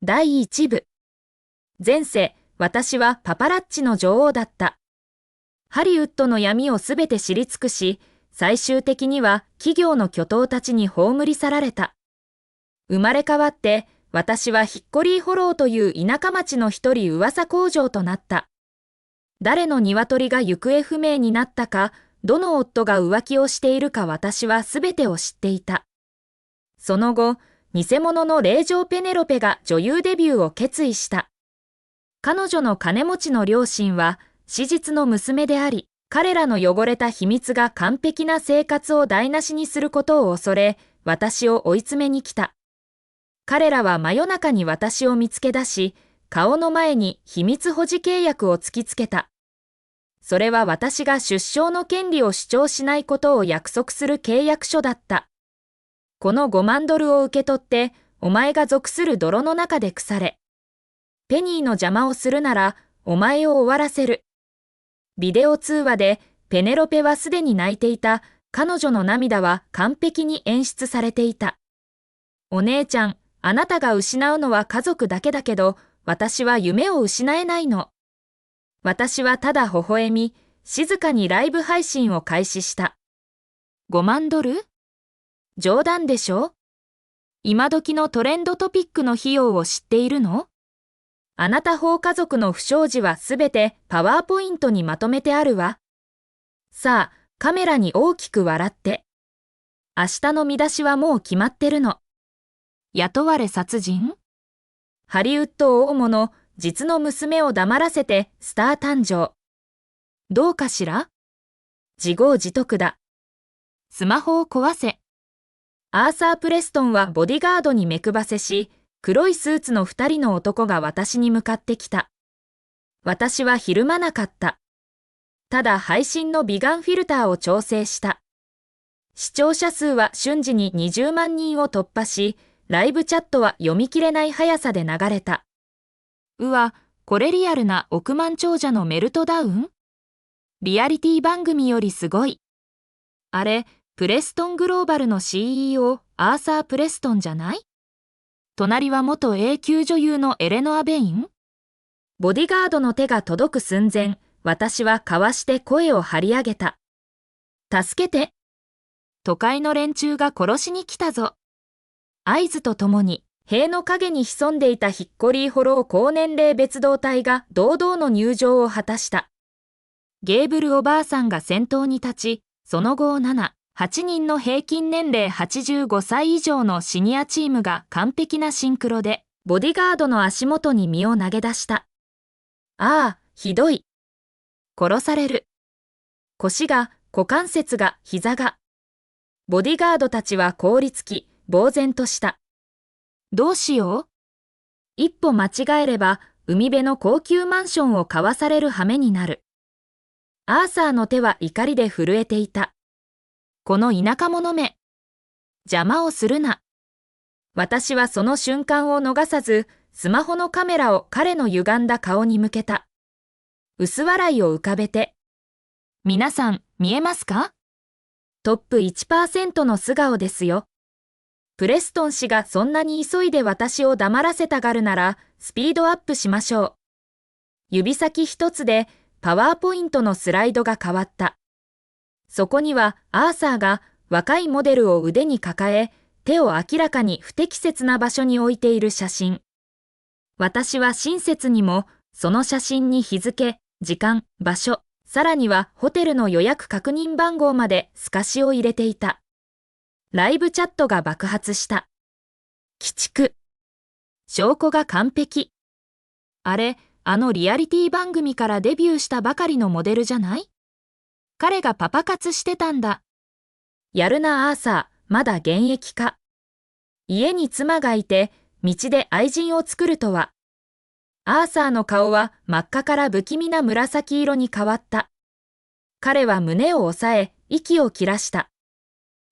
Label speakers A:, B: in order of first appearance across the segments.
A: 第1部。前世、私はパパラッチの女王だった。ハリウッドの闇をすべて知り尽くし、最終的には企業の巨頭たちに葬り去られた。生まれ変わって、私はヒッコリーホローという田舎町の一人噂工場となった。誰の鶏が行方不明になったか、どの夫が浮気をしているか私はすべてを知っていた。その後、偽物の令嬢ペネロペが女優デビューを決意した。彼女の金持ちの両親は史実の娘であり、彼らの汚れた秘密が完璧な生活を台無しにすることを恐れ、私を追い詰めに来た。彼らは真夜中に私を見つけ出し、顔の前に秘密保持契約を突きつけた。それは私が出生の権利を主張しないことを約束する契約書だった。この5万ドルを受け取って、お前が属する泥の中で腐れ。ペニーの邪魔をするなら、お前を終わらせる。ビデオ通話で、ペネロペはすでに泣いていた。彼女の涙は完璧に演出されていた。お姉ちゃん、あなたが失うのは家族だけだけど、私は夢を失えないの。私はただ微笑み、静かにライブ配信を開始した。5万ドル？冗談でしょ？今時のトレンドトピックの費用を知っているの？あなた方家族の不祥事はすべてパワーポイントにまとめてあるわ。さあ、カメラに大きく笑って。明日の見出しはもう決まってるの。雇われ殺人？ハリウッド大物、実の娘を黙らせてスター誕生。どうかしら？自業自得だ。スマホを壊せ。アーサー・プレストンはボディガードに目配せし、黒いスーツの2人の男が私に向かってきた。私はひるまなかった。ただ配信の美顔フィルターを調整した。視聴者数は瞬時に20万人を突破し、ライブチャットは読み切れない速さで流れた。うわ、これリアルな億万長者のメルトダウン？リアリティ番組よりすごい。あれ、プレストングローバルの CEO、アーサー・プレストンじゃない？隣は元 A 級女優のエレノア・ベイン？ボディガードの手が届く寸前、私はかわして声を張り上げた。助けて！都会の連中が殺しに来たぞ。合図とともに、塀の陰に潜んでいたヒッコリーホロー高年齢別動隊が堂々の入場を果たした。ゲーブルおばあさんが先頭に立ち、その後を7、8人の平均年齢85歳以上のシニアチームが完璧なシンクロで、ボディガードの足元に身を投げ出した。ああ、ひどい。殺される。腰が、股関節が、膝が。ボディガードたちは凍りつき、呆然とした。どうしよう？一歩間違えれば、海辺の高級マンションを買わされる羽目になる。アーサーの手は怒りで震えていた。この田舎者め。邪魔をするな。私はその瞬間を逃さず、スマホのカメラを彼の歪んだ顔に向けた。薄笑いを浮かべて。皆さん、見えますか？トップ 1% の素顔ですよ。プレストン氏がそんなに急いで私を黙らせたがるなら、スピードアップしましょう。指先一つで、パワーポイントのスライドが変わった。そこにはアーサーが若いモデルを腕に抱え、手を明らかに不適切な場所に置いている写真。私は親切にも、その写真に日付、時間、場所、さらにはホテルの予約確認番号まで透かしを入れていた。ライブチャットが爆発した。鬼畜。証拠が完璧。あれ、あのリアリティ番組からデビューしたばかりのモデルじゃない？彼がパパ活してたんだ。やるなアーサー、まだ現役か。家に妻がいて、道で愛人を作るとは。アーサーの顔は真っ赤から不気味な紫色に変わった。彼は胸を押さえ、息を切らした。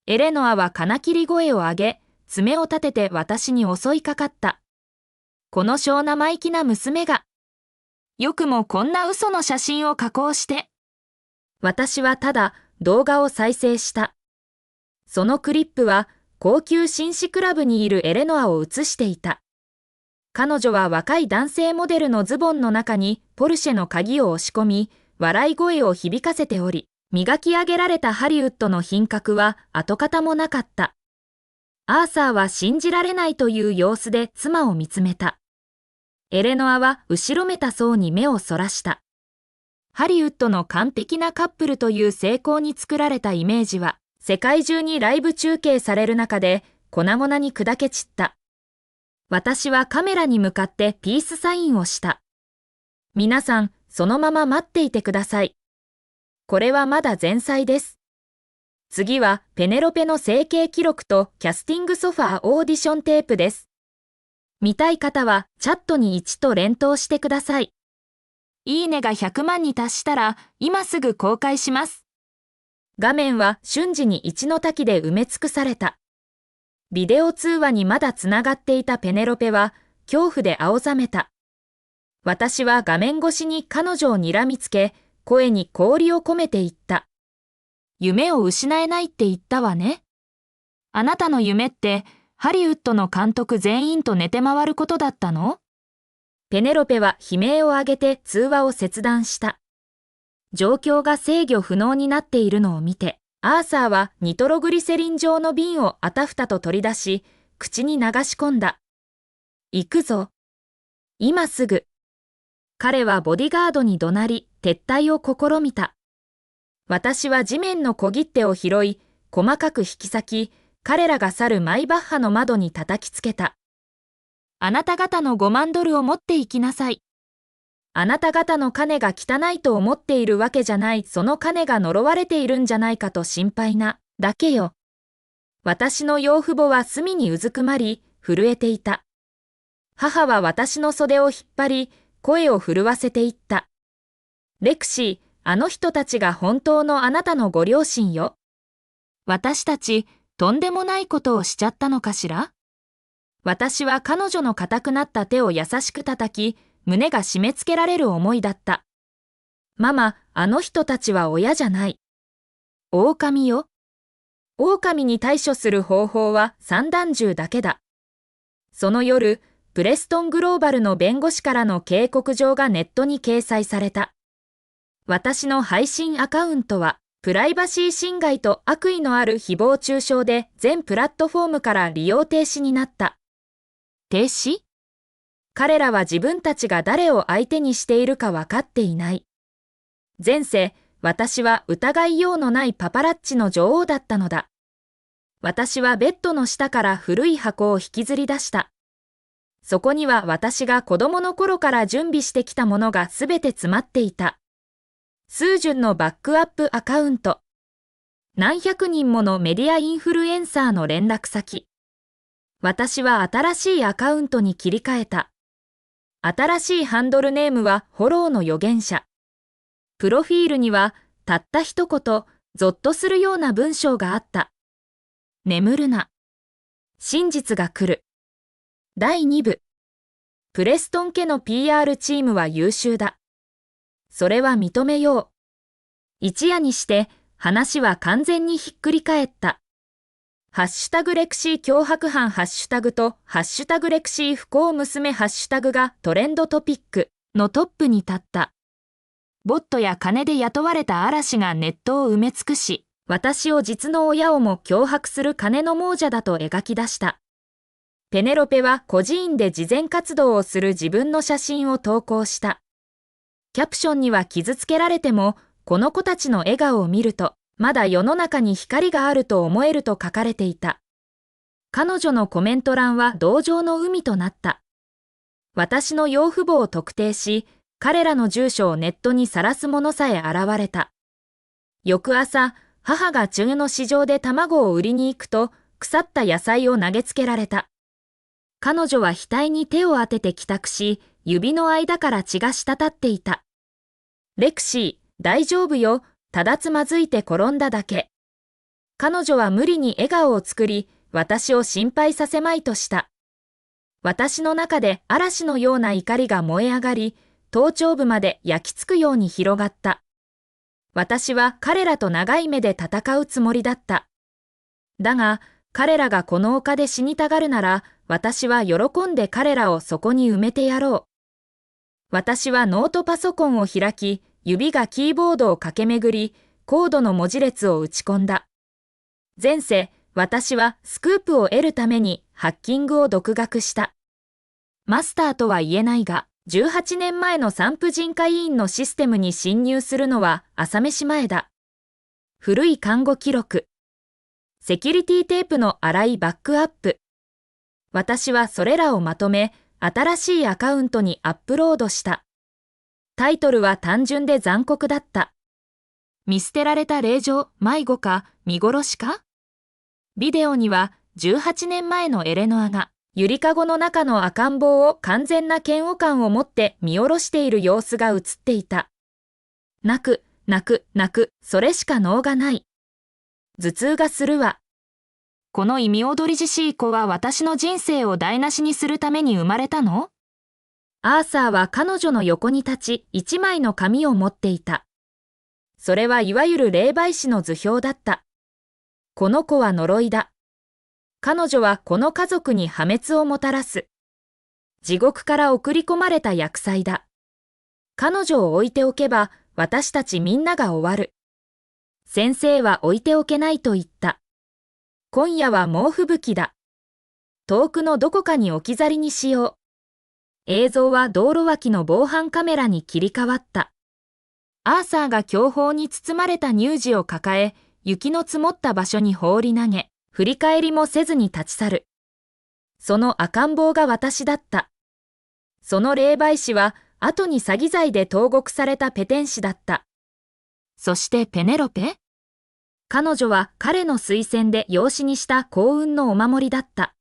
A: エレノアは金切り声を上げ、爪を立てて私に襲いかかった。この小生意気な娘が。よくもこんな嘘の写真を加工して。私はただ動画を再生した。そのクリップは高級紳士クラブにいるエレノアを映していた。彼女は若い男性モデルのズボンの中にポルシェの鍵を押し込み、笑い声を響かせており、磨き上げられたハリウッドの品格は跡形もなかった。アーサーは信じられないという様子で妻を見つめた。エレノアは後ろめたそうに目をそらした。ハリウッドの完璧なカップルという成功に作られたイメージは、世界中にライブ中継される中で粉々に砕け散った。私はカメラに向かってピースサインをした。皆さん、そのまま待っていてください。これはまだ前菜です。次はペネロペの整形記録とキャスティングソファーオーディションテープです。見たい方はチャットに1と連投してください。いいねが100万に達したら今すぐ公開します。画面は瞬時に1の滝で埋め尽くされた。ビデオ通話にまだつながっていたペネロペは恐怖で青ざめた。私は画面越しに彼女を睨みつけ、声に氷を込めて言った。夢を失えないって言ったわね。あなたの夢ってハリウッドの監督全員と寝て回ることだったの？ペネロペは悲鳴を上げて通話を切断した。状況が制御不能になっているのを見て、アーサーはニトログリセリン状の瓶をあたふたと取り出し、口に流し込んだ。行くぞ。今すぐ。彼はボディガードに怒鳴り、撤退を試みた。私は地面の小切手を拾い、細かく引き裂き、彼らが去るマイバッハの窓に叩きつけた。あなた方の5万ドルを持って行きなさい。あなた方の金が汚いと思っているわけじゃない、その金が呪われているんじゃないかと心配なだけよ。私の養父母は隅にうずくまり、震えていた。母は私の袖を引っ張り、声を震わせていった。レクシー、あの人たちが本当のあなたのご両親よ。私たち、とんでもないことをしちゃったのかしら？私は彼女の硬くなった手を優しく叩き、胸が締め付けられる思いだった。ママ、あの人たちは親じゃない。狼よ。狼に対処する方法は散弾銃だけだ。その夜、プレストングローバルの弁護士からの警告状がネットに掲載された。私の配信アカウントは、プライバシー侵害と悪意のある誹謗中傷で全プラットフォームから利用停止になった。停止？彼らは自分たちが誰を相手にしているか分かっていない。前世、私は疑いようのないパパラッチの女王だったのだ。私はベッドの下から古い箱を引きずり出した。そこには私が子供の頃から準備してきたものがすべて詰まっていた。数十のバックアップアカウント。何百人ものメディアインフルエンサーの連絡先。私は新しいアカウントに切り替えた。新しいハンドルネームはフォローの預言者。プロフィールにはたった一言、ゾッとするような文章があった。眠るな。真実が来る。第2部。プレストン家の PR チームは優秀だ。それは認めよう。一夜にして話は完全にひっくり返った。ハッシュタグレクシー脅迫犯ハッシュタグとハッシュタグレクシー不幸娘ハッシュタグがトレンドトピックのトップに立った。ボットや金で雇われた嵐がネットを埋め尽くし、私を実の親をも脅迫する金の亡者だと描き出した。ペネロペは孤児院で慈善活動をする自分の写真を投稿した。キャプションには傷つけられても、この子たちの笑顔を見ると、まだ世の中に光があると思えると書かれていた。彼女のコメント欄は同情の海となった。私の養父母を特定し、彼らの住所をネットに晒す者さえ現れた。翌朝、母が中の市場で卵を売りに行くと、腐った野菜を投げつけられた。彼女は額に手を当てて帰宅し、指の間から血が滴っていた。レクシー、大丈夫よ、ただつまずいて転んだだけ。彼女は無理に笑顔を作り、私を心配させまいとした。私の中で嵐のような怒りが燃え上がり、頭頂部まで焼き付くように広がった。私は彼らと長い目で戦うつもりだった。だが、彼らがこの丘で死にたがるなら、私は喜んで彼らをそこに埋めてやろう。私はノートパソコンを開き、指がキーボードを駆け巡り、コードの文字列を打ち込んだ。前世、私はスクープを得るためにハッキングを独学した。マスターとは言えないが、18年前の産婦人科医院のシステムに侵入するのは朝飯前だ。古い看護記録。セキュリティテープの粗いバックアップ。私はそれらをまとめ、新しいアカウントにアップロードした。タイトルは単純で残酷だった。見捨てられた令状、迷子か、見殺しか？ビデオには18年前のエレノアが、ゆりかごの中の赤ん坊を完全な嫌悪感を持って見下ろしている様子が映っていた。泣く、泣く、泣く、それしか能がない。頭痛がするわ。この意味踊りじしい子は私の人生を台無しにするために生まれたの？アーサーは彼女の横に立ち、一枚の紙を持っていた。それはいわゆる霊媒師の図表だった。この子は呪いだ。彼女はこの家族に破滅をもたらす。地獄から送り込まれた厄災だ。彼女を置いておけば、私たちみんなが終わる。先生は置いておけないと言った。今夜は猛吹雪だ。遠くのどこかに置き去りにしよう。映像は道路脇の防犯カメラに切り替わった。アーサーが凶暴に包まれた乳児を抱え、雪の積もった場所に放り投げ、振り返りもせずに立ち去る。その赤ん坊が私だった。その霊媒師は、後に詐欺罪で投獄されたペテン師だった。そしてペネロペ？彼女は彼の推薦で養子にした幸運のお守りだった。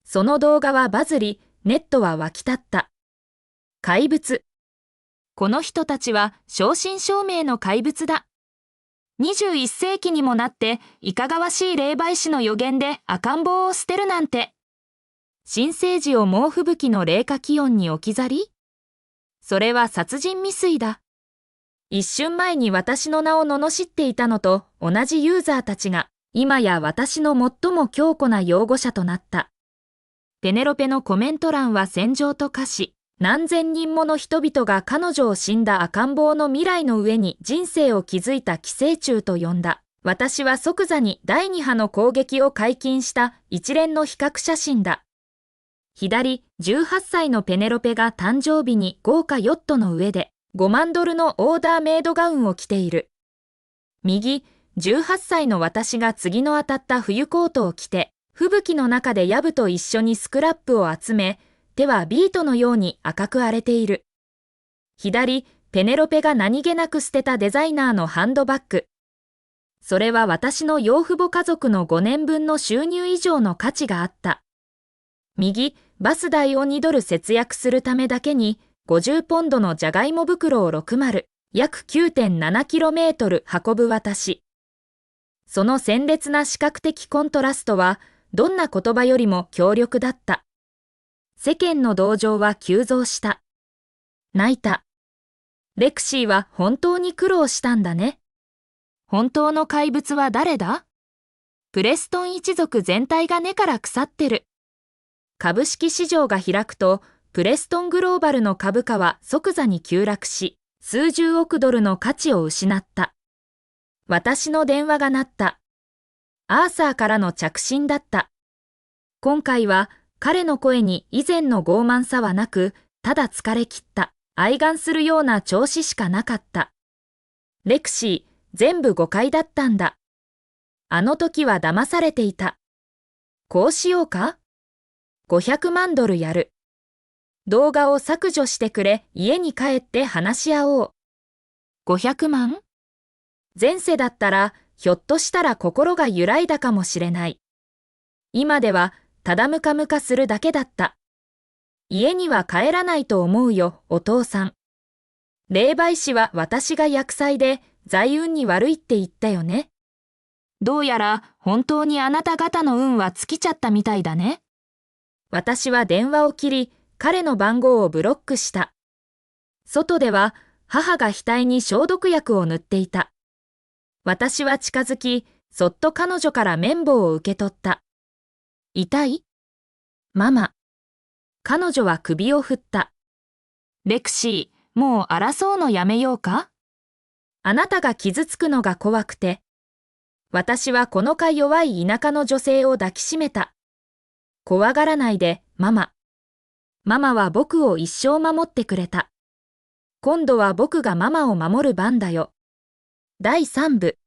A: その動画はバズり、ネットは沸き立った。怪物。この人たちは正真正銘の怪物だ。21世紀にもなっていかがわしい霊媒師の予言で赤ん坊を捨てるなんて。新生児を猛吹雪の冷夏気温に置き去り？それは殺人未遂だ。一瞬前に私の名を罵っていたのと同じユーザーたちが、今や私の最も強固な擁護者となった。ペネロペのコメント欄は戦場と化し、何千人もの人々が彼女を死んだ赤ん坊の未来の上に人生を築いた寄生虫と呼んだ。私は即座に第2波の攻撃を解禁した一連の比較写真だ。左、18歳のペネロペが誕生日に豪華ヨットの上で、$5万のオーダーメイドガウンを着ている。右、18歳の私が次の当たった冬コートを着て、吹雪の中でヤブと一緒にスクラップを集め、手はビートのように赤く荒れている。左、ペネロペが何気なく捨てたデザイナーのハンドバッグ。それは私の養父母家族の5年分の収入以上の価値があった。右、バス代を$2節約するためだけに、50ポンドのじゃがいも袋を60、約 9.7km 運ぶ私。その鮮烈な視覚的コントラストは、どんな言葉よりも強力だった。世間の同情は急増した。泣いた。レクシーは本当に苦労したんだね。本当の怪物は誰だ？プレストン一族全体が根から腐ってる。株式市場が開くと、プレストングローバルの株価は即座に急落し、数十億ドルの価値を失った。私の電話が鳴った。アーサーからの着信だった。今回は彼の声に以前の傲慢さはなく、ただ疲れ切った、哀願するような調子しかなかった。レクシー、全部誤解だったんだ。あの時は騙されていた。こうしようか？ 500万ドルやる。動画を削除してくれ、家に帰って話し合おう。500万？前世だったら、ひょっとしたら心が揺らいだかもしれない。今では、ただムカムカするだけだった。家には帰らないと思うよ、お父さん。霊媒師は私が厄災で、財運に悪いって言ったよね。どうやら、本当にあなた方の運は尽きちゃったみたいだね。私は電話を切り、彼の番号をブロックした。外では、母が額に消毒薬を塗っていた。私は近づき、そっと彼女から綿棒を受け取った。痛い？ママ。彼女は首を振った。レクシー、もう争うのやめようか？あなたが傷つくのが怖くて。私はこのか弱い田舎の女性を抱きしめた。怖がらないで、ママ。ママは僕を一生守ってくれた。今度は僕がママを守る番だよ。第3部。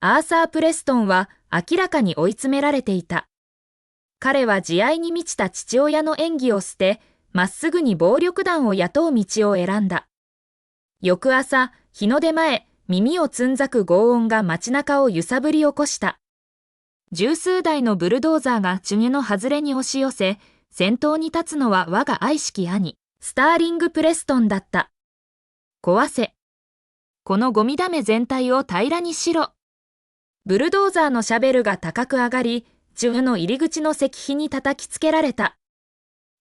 A: アーサー・プレストンは明らかに追い詰められていた。彼は慈愛に満ちた父親の演技を捨て、まっすぐに暴力団を雇う道を選んだ。翌朝、日の出前、耳をつんざく轟音が街中を揺さぶり起こした。十数台のブルドーザーがチュニュの外れに押し寄せ、先頭に立つのは我が愛しき兄、スターリング・プレストンだった。壊せ。このゴミだめ全体を平らにしろ。ブルドーザーのシャベルが高く上がり、チュニュの入り口の石碑に叩きつけられた。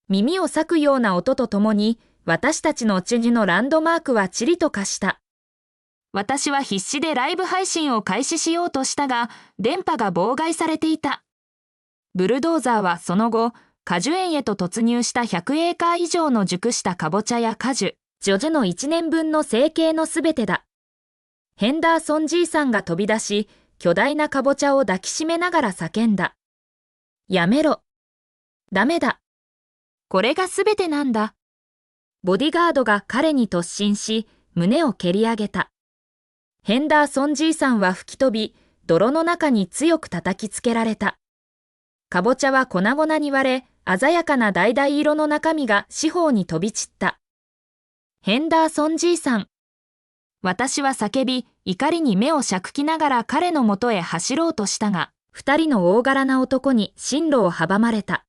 A: 耳を裂くような音とともに、私たちのチュニュのランドマークはチリと化した。私は必死でライブ配信を開始しようとしたが、電波が妨害されていた。ブルドーザーはその後、果樹園へと突入した100エーカー以上の熟したカボチャや果樹、ジョジョの1年分の生計のすべてだ。ヘンダーソンじいさんが飛び出し、巨大なカボチャを抱きしめながら叫んだ。やめろ。ダメだ。これがすべてなんだ。ボディガードが彼に突進し、胸を蹴り上げた。ヘンダーソンじいさんは吹き飛び、泥の中に強く叩きつけられた。かぼちゃは粉々に割れ、鮮やかな橙色の中身が四方に飛び散った。ヘンダーソンじいさん。私は叫び、怒りに目をしゃくきながら彼のもとへ走ろうとしたが、二人の大柄な男に進路を阻まれた。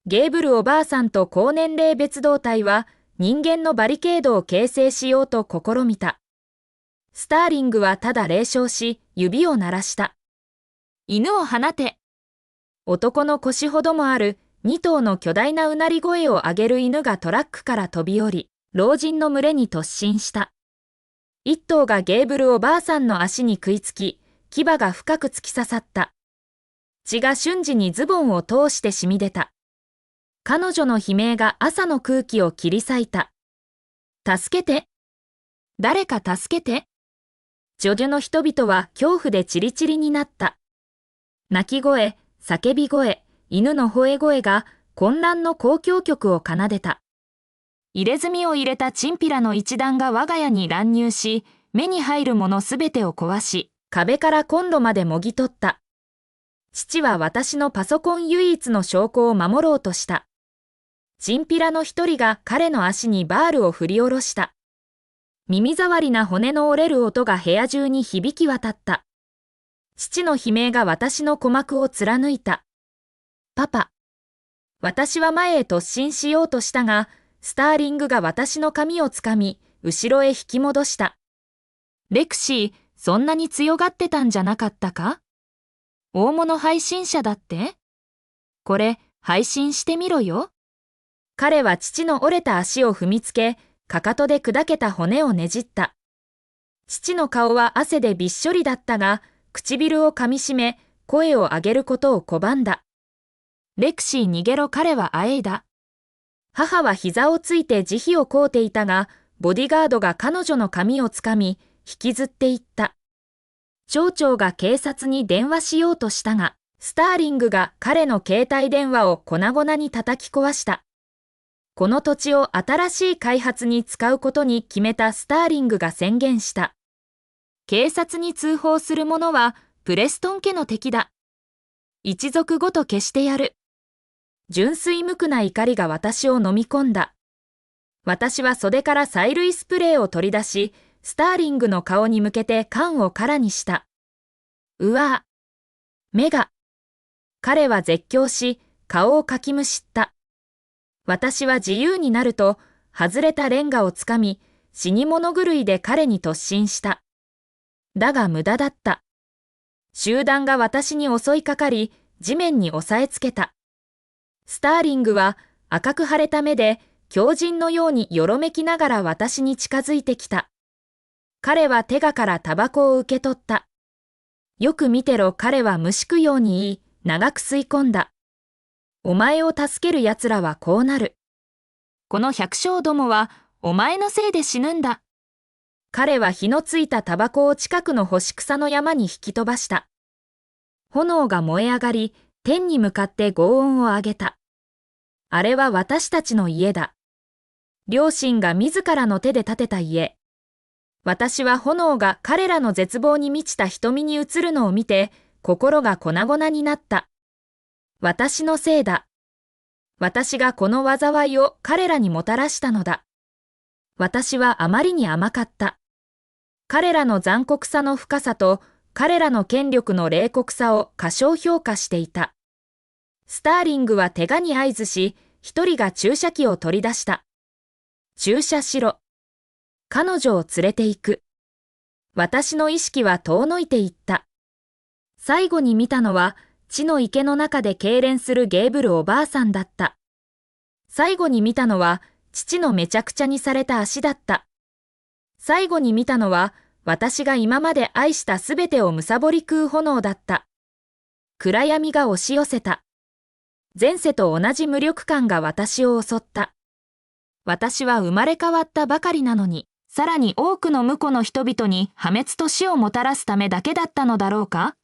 A: ゲーブルおばあさんと高年齢別動隊は、人間のバリケードを形成しようと試みた。スターリングはただ冷笑し、指を鳴らした。犬を放て。男の腰ほどもある2頭の巨大なうなり声を上げる犬がトラックから飛び降り、老人の群れに突進した。1頭がゲーブルおばあさんの足に食いつき、牙が深く突き刺さった。血が瞬時にズボンを通して染み出た。彼女の悲鳴が朝の空気を切り裂いた。助けて。誰か助けて。ジョジョの人々は恐怖でチリチリになった。泣き声、叫び声、犬の吠え声が混乱の交響曲を奏でた。入れ墨を入れたチンピラの一団が我が家に乱入し、目に入るものすべてを壊し、壁からコンロまでもぎ取った。父は私のパソコン唯一の証拠を守ろうとした。チンピラの一人が彼の足にバールを振り下ろした。耳障りな骨の折れる音が部屋中に響き渡った。父の悲鳴が私の鼓膜を貫いた。パパ。私は前へ突進しようとしたが、スターリングが私の髪をつかみ、後ろへ引き戻した。レクシー、そんなに強がってたんじゃなかったか？大物配信者だって？これ、配信してみろよ。彼は父の折れた足を踏みつけ、かかとで砕けた骨をねじった。父の顔は汗でびっしょりだったが、唇を噛みしめ、声を上げることを拒んだ。レクシー逃げろ彼はあえいだ。母は膝をついて慈悲を請うていたが、ボディガードが彼女の髪をつかみ、引きずっていった。町長が警察に電話しようとしたが、スターリングが彼の携帯電話を粉々に叩き壊した。この土地を新しい開発に使うことに決めたスターリングが宣言した。警察に通報する者はプレストン家の敵だ。一族ごと消してやる。純粋無垢な怒りが私を飲み込んだ。私は袖から催涙スプレーを取り出し、スターリングの顔に向けて缶を空にした。うわぁ。目が。彼は絶叫し、顔をかきむしった。私は自由になると、外れたレンガをつかみ、死に物狂いで彼に突進した。だが無駄だった。集団が私に襲いかかり、地面に押さえつけた。スターリングは赤く腫れた目で、狂人のようによろめきながら私に近づいてきた。彼は手がからタバコを受け取った。よく見てろ、彼は虫食うように言い、長く吸い込んだ。お前を助ける奴らはこうなる。この百姓どもは、お前のせいで死ぬんだ。彼は火のついたタバコを近くの干し草の山に引き飛ばした。炎が燃え上がり、天に向かって轟音を上げた。あれは私たちの家だ。両親が自らの手で建てた家。私は炎が彼らの絶望に満ちた瞳に映るのを見て、心が粉々になった。私のせいだ。私がこの災いを彼らにもたらしたのだ。私はあまりに甘かった。彼らの残酷さの深さと彼らの権力の冷酷さを過小評価していた。スターリングは手賀に合図し、一人が注射器を取り出した。注射しろ。彼女を連れて行く。私の意識は遠のいていった。最後に見たのは、地の池の中で痙攣するゲーブルおばあさんだった。最後に見たのは、父のめちゃくちゃにされた足だった。最後に見たのは、私が今まで愛したすべてを貪り食う炎だった。暗闇が押し寄せた。前世と同じ無力感が私を襲った。私は生まれ変わったばかりなのに、さらに多くの無辜の人々に破滅と死をもたらすためだけだったのだろうか？